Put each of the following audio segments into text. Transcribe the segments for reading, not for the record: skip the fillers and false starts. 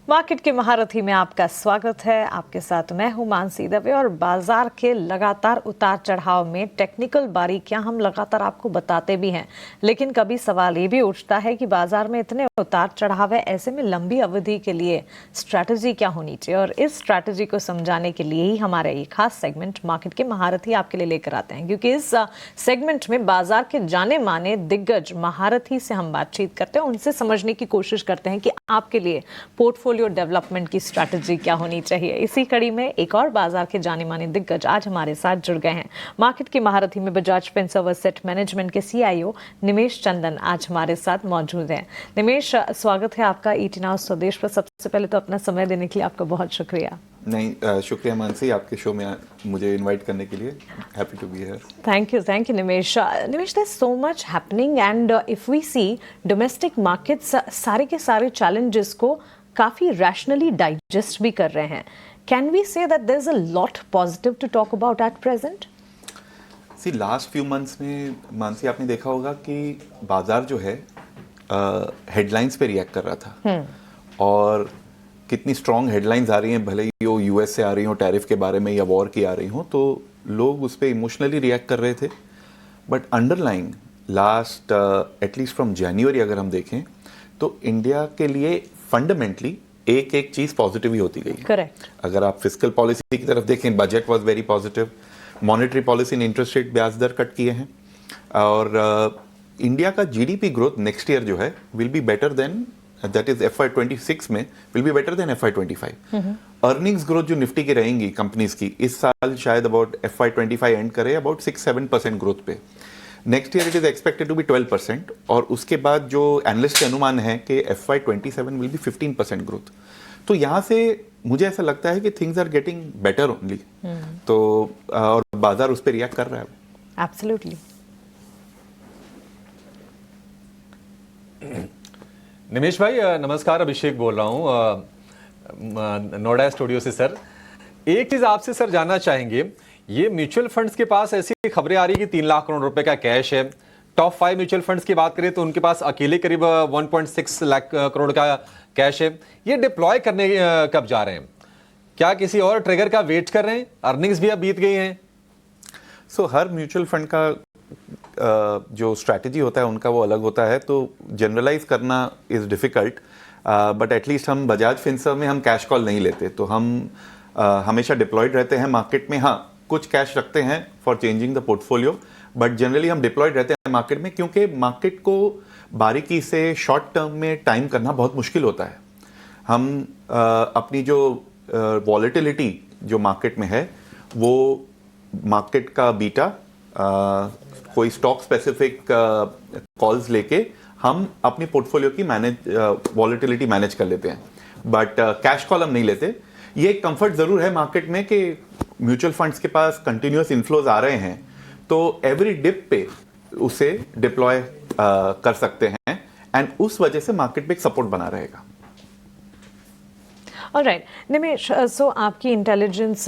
Market की महारथी में आपका स्वागत है। आपके साथ मैं हूं मानसी दवे और बाजार के लगातार उतार चढ़ाव में टेक्निकल बारीकियां हम लगातार आपको बताते भी हैं, लेकिन कभी सवाल ये भी उठता है कि बाजार में इतने उतार चढ़ाव है, ऐसे में लंबी अवधि के लिए स्ट्रैटेजी क्या होनी चाहिए। और इस स्ट्रैटेजी को समझाने के लिए ही हमारा ये खास सेगमेंट मार्केट के महारथी आपके लिए लेकर आते हैं, क्योंकि इस सेगमेंट में बाजार के जाने माने दिग्गज महारथी से हम बातचीत करते हैं, उनसे समझने की कोशिश करते हैं कि आपके लिए पोर्टफोलियो डेवलपमेंट की स्ट्रैटेजी क्या होनी चाहिए। इसी कड़ी में एक और बाजार के जाने माने दिग्गज आज हमारे साथ जुड़ गए हैं। मार्केट की महारथी में बजाज फिनसर्व एसेट मैनेजमेंट के CIO निमेश चंदन आज हमारे साथ मौजूद हैं। निमेश, स्वागत है आपका ET Now स्वदेश पर। सबसे पहले तो अपना समय देने के लिए आपका बहुत शुक्रिया। नहीं, शुक्रिया मानसी, आपके शो में मुझे इनवाइट करने के लिए। Happy to be here. Thank you Nimesh. Nimesh, there is so much happening and if we see domestic markets सारे के सारे चैलेंजेस को काफी रैशनली डाइजेस्ट भी कर रहे हैं। Can we say that there is a lot positive to talk about at present? See, last few months में मानसी आपने देखा होगा कि बाजार जो है हेडलाइंस पे रिएक्ट कर रहा था और कितनी स्ट्रॉन्ग हेडलाइंस आ रही हैं, भले ही वो US से आ रही हो, टैरिफ के बारे में या वॉर की आ रही हो, तो लोग उस पर इमोशनली रिएक्ट कर रहे थे। But underlying last at least from January अगर हम देखें तो इंडिया के लिए फंडामेंटली एक एक चीज पॉजिटिव ही होती गई। करेक्ट। अगर आप फिस्कल पॉलिसी की तरफ देखें, budget was very positive, monetary policy ने इंटरेस्ट रेट ब्याज दर कट किए हैं और इंडिया का GDP ग्रोथ नेक्स्ट ईयर जो है will be better than, that is FY26 में will be better than FY25। Earnings growth जो निफ्टी की रहेंगी कंपनीज की इस साल शायद अबाउट FY25 एंड करे अबाउट 6-7% ग्रोथ पे। Next year it is expected to be 12% और उसके बाद जो एनालिस्ट के अनुमान है कि FY27 विल बी 15% ग्रोथ। तो यहाँ से मुझे ऐसा लगता है कि things are getting better only. तो और बाजार उस पर रिएक्ट कर रहा है। एब्सोल्युटली। निमेश भाई नमस्कार, अभिषेक बोल रहा हूँ नोएडा स्टूडियो से। सर, एक चीज आपसे सर जानना चाहेंगे, ये म्यूचुअल फंड्स के पास ऐसी खबरें आ रही है कि 3 लाख करोड़ रुपए का कैश है। टॉप 5 म्यूचुअल फंड्स की बात करें तो उनके पास अकेले करीब 1.6 लाख करोड़ का कैश है। ये डिप्लॉय करने कब जा रहे हैं? क्या किसी और ट्रिगर का वेट कर रहे हैं? अर्निंग्स भी अब बीत गई हैं। सो हर म्यूचुअल फंड का जो स्ट्रैटेजी होता है उनका वो अलग होता है, तो जनरलाइज करना इज डिफिकल्ट। बट एटलीस्ट हम बजाज फिनसर्व में हम कैश कॉल नहीं लेते, तो हम हमेशा डिप्लॉयड रहते हैं मार्केट में। हाँ, कुछ कैश रखते हैं for changing the portfolio, but generally हम डिप्लॉयड रहते हैं मार्केट में, क्योंकि मार्केट को बारीकी से शॉर्ट टर्म में टाइम करना बहुत मुश्किल होता है। हम अपनी जो वॉलेटिलिटी जो मार्केट में है वो मार्केट का बीटा कोई स्टॉक स्पेसिफिक कॉल्स लेके हम अपनी पोर्टफोलियो की वॉलेटिलिटी मैनेज कर लेते हैं, बट कैश कॉल हम नहीं लेते। ये एक कंफर्ट जरूर है मार्केट में कि म्यूचुअल फंड्स के पास कंटिन्यूअस इनफ्लोज आ रहे हैं, तो एवरी डिप पे उसे डिप्लॉय कर सकते हैं एंड उस वजह से मार्केट पे एक सपोर्ट बना रहेगा। ऑलराइट निमेश, सो आपकी इंटेलिजेंस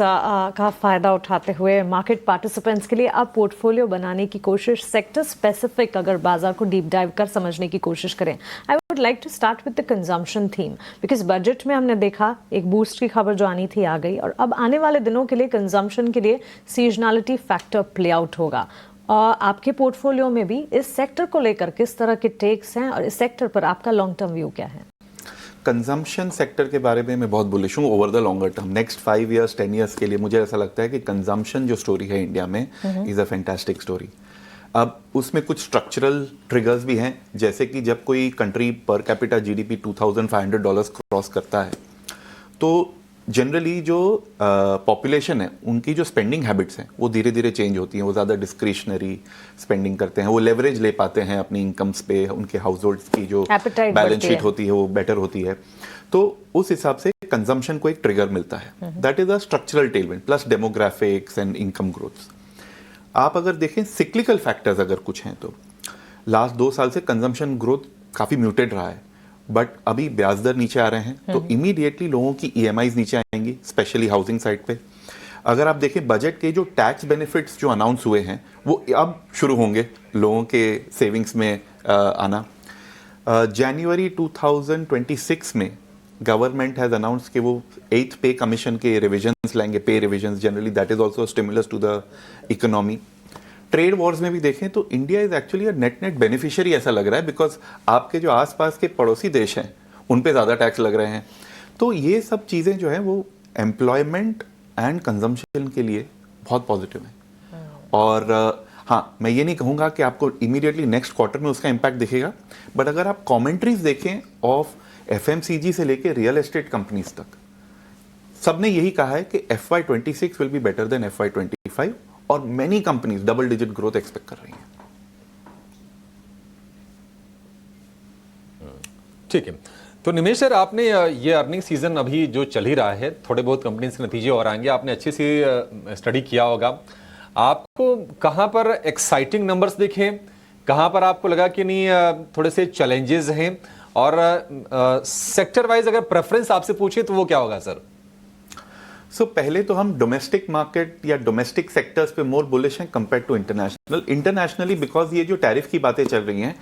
का फ़ायदा उठाते हुए मार्केट पार्टिसिपेंट्स के लिए आप पोर्टफोलियो बनाने की कोशिश, सेक्टर स्पेसिफिक अगर बाजार को डीप डाइव कर समझने की कोशिश करें, I would like to start with the consumption theme, because budget में हमने देखा एक बूस्ट की खबर जो आनी थी आ गई, और अब आने वाले दिनों के लिए कंजम्पशन के लिए सीजनलिटी फैक्टर प्ले आउट होगा। और आपके पोर्टफोलियो में भी इस सेक्टर को लेकर किस तरह के टेक्स हैं और इस सेक्टर पर आपका लॉन्ग टर्म व्यू क्या है? कंजम्पशन सेक्टर के बारे में मैं बहुत बुलिश हूँ over the longer term. Next 5 years 10 years के लिए मुझे ऐसा लगता है कि कंजम्पशन जो स्टोरी है इंडिया में इज अ फैंटास्टिक स्टोरी। अब उसमें कुछ स्ट्रक्चरल ट्रिगर्स भी हैं, जैसे कि जब कोई country per capita GDP $2,500 cross करता है तो जनरली जो पॉपुलेशन है उनकी जो स्पेंडिंग हैबिट्स हैं वो धीरे धीरे चेंज होती हैं। वो ज़्यादा डिस्क्रिशनरी स्पेंडिंग करते हैं, वो लेवरेज ले पाते हैं अपनी इनकम्स पे, उनके हाउस होल्ड्स की जो बैलेंस शीट होती है वो बेटर होती है। तो उस हिसाब से कंजम्पशन को एक ट्रिगर मिलता है, that is a structural Tailwind plus demographics and income growth. आप अगर देखें सिक्लिकल फैक्टर्स अगर कुछ हैं तो लास्ट 2 साल से कंजम्पशन ग्रोथ काफ़ी म्यूटेड रहा है, बट अभी ब्याज दर नीचे आ रहे हैं तो इमीडिएटली लोगों की EMIs नीचे आएंगी, स्पेशली हाउसिंग साइड पे। अगर आप देखें बजट के जो टैक्स बेनिफिट्स जो अनाउंस हुए हैं वो अब शुरू होंगे लोगों के सेविंग्स में आना। जनवरी 2026 में गवर्नमेंट हैज अनाउंस कि वो 8th पे कमीशन के रिविजन्स लाएंगे, pay revisions, generally that is also stimulus to the economy. Trade wars में भी देखें तो India is actually a net net beneficiary ऐसा लग रहा है, बिकॉज आपके जो आसपास के पड़ोसी देश हैं उन पे ज़्यादा टैक्स लग रहे हैं। तो ये सब चीज़ें जो हैं वो एम्प्लॉयमेंट एंड कंजम्पशन के लिए बहुत पॉजिटिव हैं। और हाँ, मैं ये नहीं कहूँगा कि आपको इमीडिएटली नेक्स्ट क्वार्टर में उसका इम्पैक्ट दिखेगा, बट अगर आप कॉमेंट्रीज देखें ऑफ FMCG से लेके रियल एस्टेट कंपनीज तक, सबने यही कहा है कि FY26 will be better than FY25, और many companies double digit growth expect कर रही हैं। ठीक है, तो निमेश सर, आपने ये अर्निंग सीजन अभी जो चल ही रहा है, थोड़े बहुत कंपनीज के नतीजे और आएंगे, आपने अच्छे से स्टडी किया होगा। आपको कहां पर एक्साइटिंग नंबर्स दिखे, कहां पर आपको लगा कि नहीं थोड़े से चैलेंजेस हैं, और सेक्टर वाइज अगर प्रेफरेंस आपसे पूछे तो वो क्या होगा सर? सो पहले तो हम डोमेस्टिक मार्केट या डोमेस्टिक सेक्टर्स पे मोर बुलिश हैं compare to international. Internationally because ये जो टैरिफ की बातें चल रही हैं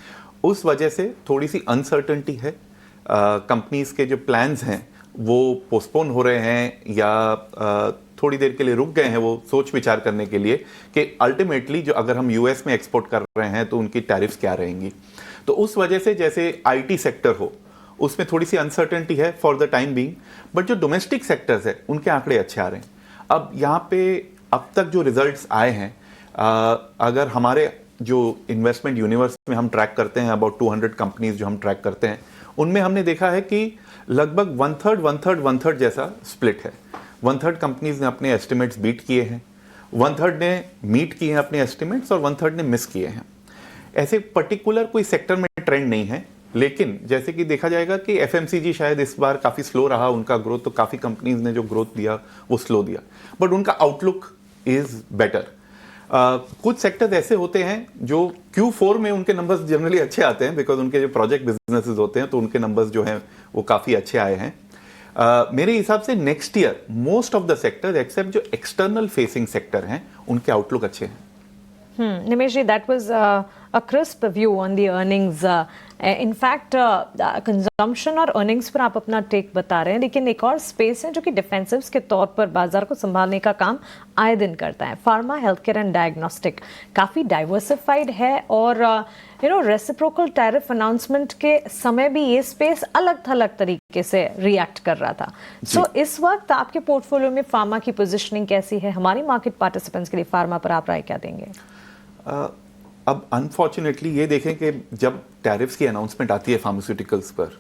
उस वजह से थोड़ी सी अनसर्टेनिटी है। कंपनीज के जो प्लान्स हैं वो पोस्टपोन हो रहे हैं या थोड़ी देर के लिए रुक गए हैं, वो सोच विचार करने के लिए कि अल्टीमेटली जो अगर हम US में एक्सपोर्ट कर रहे हैं तो उनकी टैरिफ्स क्या रहेंगी। तो उस वजह से जैसे IT सेक्टर हो उसमें थोड़ी सी अनसर्टेनिटी है for the time being, but जो डोमेस्टिक सेक्टर्स है उनके आंकड़े अच्छे आ रहे हैं। अब यहाँ पे अब तक जो रिजल्ट्स आए हैं, अगर हमारे जो इन्वेस्टमेंट यूनिवर्स में हम ट्रैक करते हैं, अबाउट 200 कंपनीज जो हम ट्रैक करते हैं, उनमें हमने देखा है कि लगभग 1/3 जैसा स्प्लिट है। 1/3 कंपनीज ने अपने एस्टिमेट्स बीट किए हैं, 1/3 ने मीट किए हैं अपने एस्टिमेट्स, और 1/3 ने मिस किए हैं। ऐसे पर्टिकुलर कोई सेक्टर में ट्रेंड नहीं है, लेकिन जैसे कि देखा जाएगा कि FMCG शायद इस बार काफ़ी स्लो रहा उनका ग्रोथ, तो काफ़ी कंपनीज ने जो ग्रोथ दिया वो स्लो दिया, बट उनका आउटलुक इज बेटर। कुछ सेक्टर्स ऐसे होते हैं जो Q4 में उनके नंबर्स जनरली अच्छे आते हैं, बिकॉज उनके जो प्रोजेक्ट बिजनेसेस होते हैं तो उनके नंबर्स जो हैं वो काफ़ी अच्छे आए हैं। मेरे हिसाब से next year most of the sector except जो एक्सटर्नल फेसिंग सेक्टर हैं उनके आउटलुक अच्छे हैं। Nimesh ji, that was a crisp view on the earnings. In fact, consumption और अर्निंग्स पर आप अपना टेक बता रहे हैं, लेकिन एक और स्पेस है जो कि डिफेंसिव्स के तौर पर बाजार को संभालने का काम आए दिन करता है। Pharma, health care and diagnostic काफ़ी डाइवर्सिफाइड है, और रेसिप्रोकल टैरिफ अनाउंसमेंट के समय भी ये स्पेस अलग थलग तरीके से रिएक्ट कर रहा था। सो इस वक्त आपके पोर्टफोलियो में फार्मा की पोजिशनिंग कैसी है? हमारी मार्केट पार्टिसिपेंट्स के लिए फार्मा पर आप राय क्या देंगे? अब अनफॉर्चुनेटली ये देखें कि जब टैरिफ्स की अनाउंसमेंट आती है फार्मास्यूटिकल्स पर,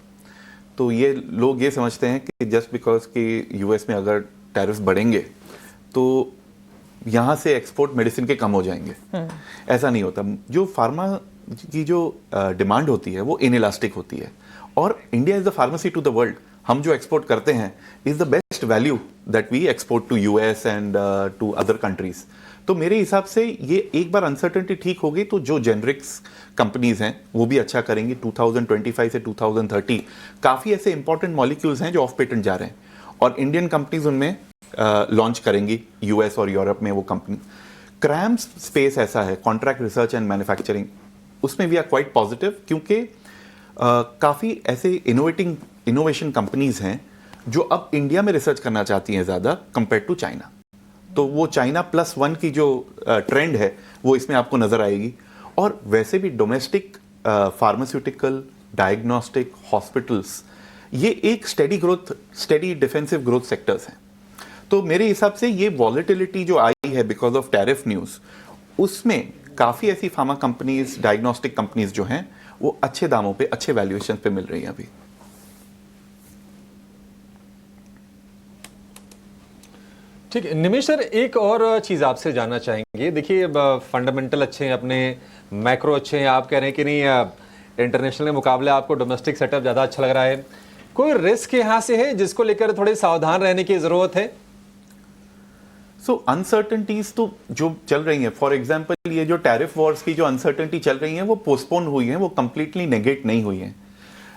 तो ये लोग ये समझते हैं कि जस्ट बिकॉज कि US में अगर टैरिफ्स बढ़ेंगे तो यहाँ से एक्सपोर्ट मेडिसिन के कम हो जाएंगे। ऐसा नहीं होता। जो फार्मा की जो डिमांड होती है वो इनइलास्टिक होती है, और India is the pharmacy to the world. हम जो एक्सपोर्ट करते हैं is the best value that we export to US and to other countries. तो मेरे हिसाब से ये एक बार अनसर्टेनिटी ठीक हो गई तो जो जेनरिक्स कंपनीज हैं वो भी अच्छा करेंगी। 2025 से 2030 काफ़ी ऐसे इंपॉर्टेंट मॉलिक्यूल्स हैं जो ऑफ पेटेंट जा रहे हैं, और इंडियन कंपनीज उनमें लॉन्च करेंगी, US और यूरोप में वो कंपनी। क्रैम्स स्पेस ऐसा है, कॉन्ट्रैक्ट रिसर्च एंड मैन्युफैक्चरिंग, उसमें वी आर क्वाइट पॉजिटिव, क्योंकि काफ़ी ऐसे इनोवेशन कंपनीज हैं जो अब इंडिया में रिसर्च करना चाहती हैं ज़्यादा कंपेयर टू चाइना। तो वो चाइना +1 की जो ट्रेंड है वो इसमें आपको नजर आएगी। और वैसे भी डोमेस्टिक फार्मास्यूटिकल, डायग्नोस्टिक, हॉस्पिटल्स, ये एक स्टेडी डिफेंसिव ग्रोथ सेक्टर्स हैं। तो मेरे हिसाब से ये वॉलेटिलिटी जो आई है बिकॉज ऑफ टैरिफ न्यूज़, उसमें काफ़ी ऐसी फार्मा कंपनीज, डायग्नोस्टिक कंपनीज जो हैं वो अच्छे दामों पे, अच्छे वैल्यूएशन पे मिल रही हैं अभी। ठीक है निमेश सर, एक और चीज़ आपसे जानना चाहेंगे। देखिए फंडामेंटल अच्छे हैं, अपने मैक्रो अच्छे हैं, आप कह रहे हैं कि नहीं इंटरनेशनल के मुकाबले आपको डोमेस्टिक सेटअप ज़्यादा अच्छा लग रहा है। कोई रिस्क यहाँ से है जिसको लेकर थोड़े सावधान रहने की ज़रूरत है? सो अनसर्टेनिटीज तो जो चल रही हैं, फॉर एग्जांपल ये जो टैरिफ वॉर्स की जो अनसर्टेनिटी चल रही है वो पोस्टपोन हुई है, वो कंप्लीटली नेगेट नहीं हुई है।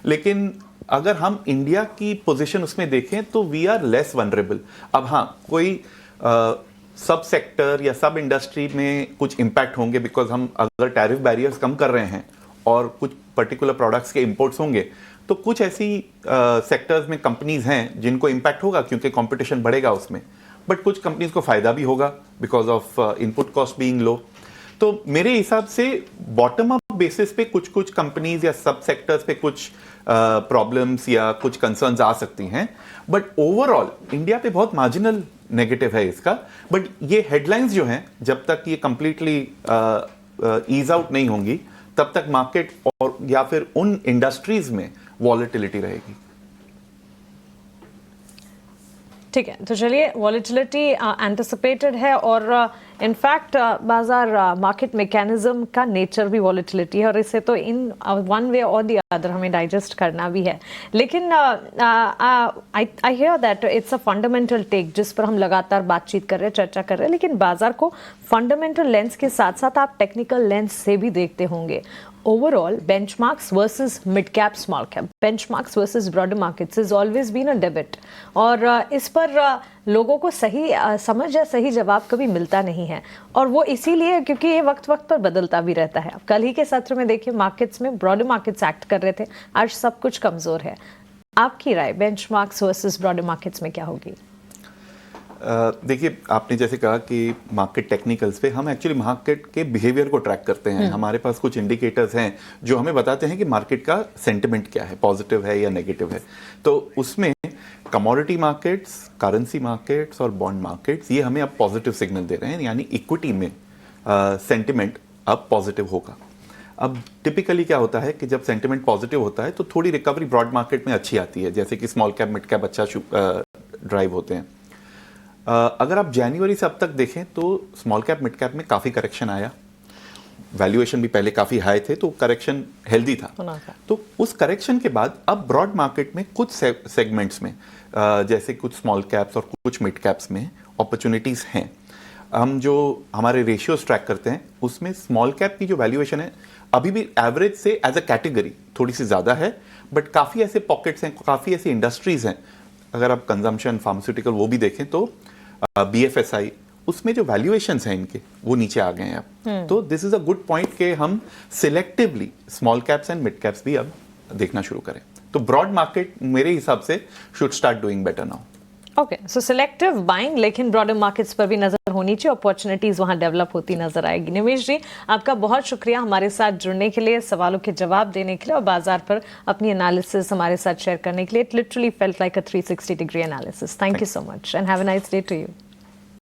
लेकिन अगर हम इंडिया की पोजीशन उसमें देखें तो वी आर लेस वनरेबल। अब हाँ, कोई सब सेक्टर या सब इंडस्ट्री में कुछ इम्पैक्ट होंगे बिकॉज हम अगर टैरिफ बैरियर्स कम कर रहे हैं और कुछ पर्टिकुलर प्रोडक्ट्स के इंपोर्ट्स होंगे तो कुछ ऐसी सेक्टर्स में कंपनीज हैं जिनको इम्पैक्ट होगा क्योंकि कंपटीशन बढ़ेगा उसमें, बट कुछ कंपनीज को फायदा भी होगा because of input cost being low. तो मेरे हिसाब से बॉटम अप बेसिस पे कुछ कुछ कंपनीज या सब सेक्टर्स पे कुछ प्रॉब्लम्स या कुछ कंसर्न्स आ सकती हैं, बट ओवरऑल इंडिया पे बहुत मार्जिनल नेगेटिव है इसका। बट ये हेडलाइंस जो हैं जब तक ये कंप्लीटली ईज आउट नहीं होंगी तब तक मार्केट और या फिर उन इंडस्ट्रीज में वॉलेटिलिटी रहेगी। ठीक है, तो चलिए, वॉलेटिलिटी एंटिसिपेटेड है और इनफैक्ट बाजार मार्केट मैकेनिज्म का नेचर भी वॉलेटिलिटी है और इसे तो इन वन वे और द अदर हमें डाइजेस्ट करना भी है। लेकिन I hear that it's a fundamental take जिस पर हम लगातार बातचीत कर रहे हैं, चर्चा कर रहे हैं, लेकिन बाजार को फंडामेंटल लेंस के साथ साथ आप टेक्निकल लेंस से भी देखते होंगे। Overall, benchmarks versus mid-cap, small-cap, benchmarks versus broader markets has always been a debate. और इस पर लोगों को सही समझ या सही जवाब कभी मिलता नहीं है और वो इसीलिए क्योंकि ये वक्त वक्त पर बदलता भी रहता है। अब कल ही के सत्र में देखिए मार्केट्स में ब्रॉडर मार्केट्स एक्ट कर रहे थे, आज सब कुछ कमज़ोर है। आपकी राय बेंचमार्क्स वर्सेस ब्रॉडर मार्केट्स में क्या होगी? देखिए, आपने जैसे कहा कि मार्केट टेक्निकल्स पे हम एक्चुअली मार्केट के बिहेवियर को ट्रैक करते हैं। हमारे पास कुछ इंडिकेटर्स हैं जो हमें बताते हैं कि मार्केट का सेंटिमेंट क्या है, पॉजिटिव है या नेगेटिव है। तो उसमें कमोडिटी मार्केट्स, करेंसी मार्केट्स और बॉन्ड मार्केट्स ये हमें अब पॉजिटिव सिग्नल दे रहे हैं, यानी इक्विटी में सेंटिमेंट अब पॉजिटिव होगा। अब टिपिकली क्या होता है कि जब सेंटिमेंट पॉजिटिव होता है तो थोड़ी रिकवरी ब्रॉड मार्केट में अच्छी आती है, जैसे कि स्मॉल कैप मिड कैप अच्छा ड्राइव होते हैं। अगर आप जनवरी से अब तक देखें तो स्मॉल कैप मिड कैप में काफ़ी करेक्शन आया, वैल्यूएशन भी पहले काफ़ी हाई थे तो करेक्शन हेल्दी था। तो उस करेक्शन के बाद अब ब्रॉड मार्केट में कुछ सेगमेंट्स में जैसे कुछ स्मॉल कैप्स और कुछ मिड कैप्स में अपॉर्चुनिटीज़ हैं। हम जो हमारे रेशियोज ट्रैक करते हैं उसमें स्मॉल कैप की जो वैल्यूएशन है अभी भी एवरेज से एज अ कैटेगरी थोड़ी सी ज़्यादा है, बट काफ़ी ऐसे पॉकेट्स हैं, काफ़ी ऐसी इंडस्ट्रीज़ हैं, अगर आप कंजम्पशन फार्मास्यूटिकल वो भी देखें तो BFSI उसमें जो वैल्यूएशंस हैं इनके वो नीचे आ गए हैं अब। तो this is a good point कि हम selectively small caps and mid caps भी अब देखना शुरू करें। तो ब्रॉड मार्केट मेरे हिसाब से should start doing better now. Okay, so selective buying, लेकिन ब्रॉडर मार्केट्स पर भी नजर होनी चाहिए, अपॉर्चुनिटीज वहां डेवलप होती नजर आएगी। निमेश जी, आपका बहुत शुक्रिया हमारे साथ जुड़ने के लिए, सवालों के जवाब देने के लिए और बाजार पर अपनी एनालिसिस हमारे साथ शेयर करने के लिए। It literally felt like a 360 degree analysis. Thank you so much and have a nice day to you.